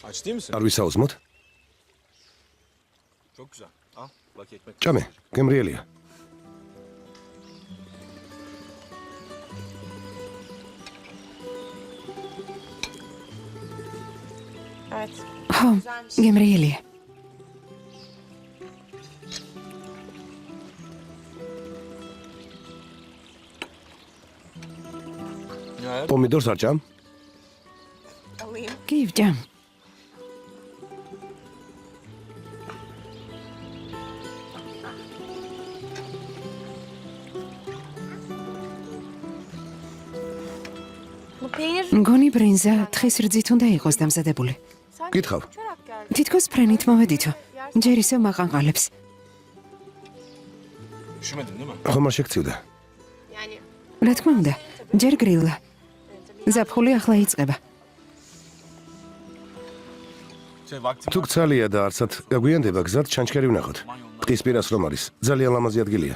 Açtı mısın? არ ვისაუზმოთ? Çok güzel. Al bak ekmek. ჭამე, გემრიელია. Evet. ხო, გემრიელია. Ya, პომიდორს არ ჭამ? Alayım. კი, ვჭამ. Bu peynir მგონი ბრინზა თხის რძით უნდა იყოს დამზადებული. sanki Gitxav. uçarak geldi. თითქოს ფრენით მოვედითო. ჯერ ისევ მაყანყალებს. üşümedin değil mi? ხომ არ შეგწივდა? Yani რა თქმა უნდა, ჯერ გრილლა. ზაფხული ახლა იწყება. Vaktim თუ გცალია და არცად გაგვიანდება გზად ჩანჩქერი ვნახოთ. ტყის პირას რომ არის, ძალიან ლამაზი ადგილია.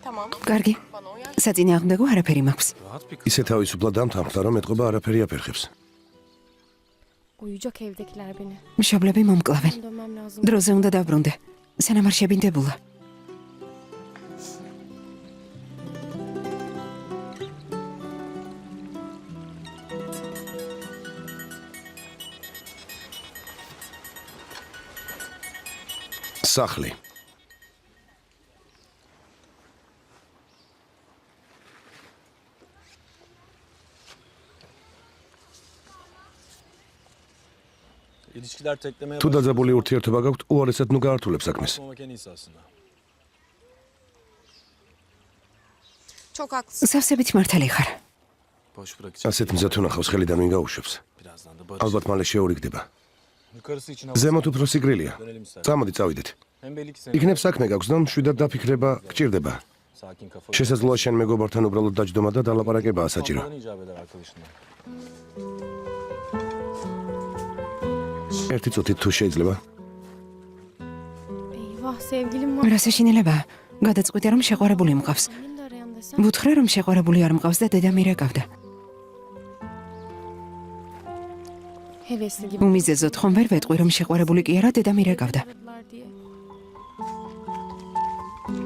tamam. კარგი. Bana uyar. საწინააღმდეგო არაფერი მაქვს. rahat bir kız. ისე თავისუფლად დამთანხმდა, რომ ეთყობა არაფერი აფერხებს. Uyuyacak evdekiler beni. მშობლები მომკლავენ. Ben dönmem lazım. დროზე უნდა დავბრუნდე. სანამ არ შებინდებულა. სახლი. İlişkiler teklemeye თუ დაძაბული ურთიერთობა გაქვთ, უარესად ნუ გაართულებ საქმეს. başlamak en iyisi aslında. Çok haklısın. სავსებით მართალი ხარ. Boş bırakacak. ასეთ მზად უნახავს ხელიდან ვინ გაუშვებს. Birazdan da barış. ალბათ მალე შეურიგდება. Yukarısı için ზემოთ უფრო სიგრილია. dönelim istersen. წამოდი წავიდეთ. Hem belli ki senin იქნებ საქმე გაქვს და მშვიდად დაფიქრება გჭირდება. sakin kafa. შესაძლოა შენ მეგობართან უბრალოდ დაჯდომა და დალაპარაკებაა საჭირო. Falan icap eder arkadaşından. ერთი წუთით თუ შეიძლება. Eyvah sevgilim var. რა საშინელებაა? გადაწყვიტე რომ შეყვარებული მყავს. Annen de arayan desem. ვუთხრე რომ შეყვარებული არ მყავს და დედა მირეკავდა. Hevesli gibi. უმიზეზოდ ხომ ვერ ვეტყვი რომ შეყვარებული კი არა დედა მირეკავდა. Aradılar diye.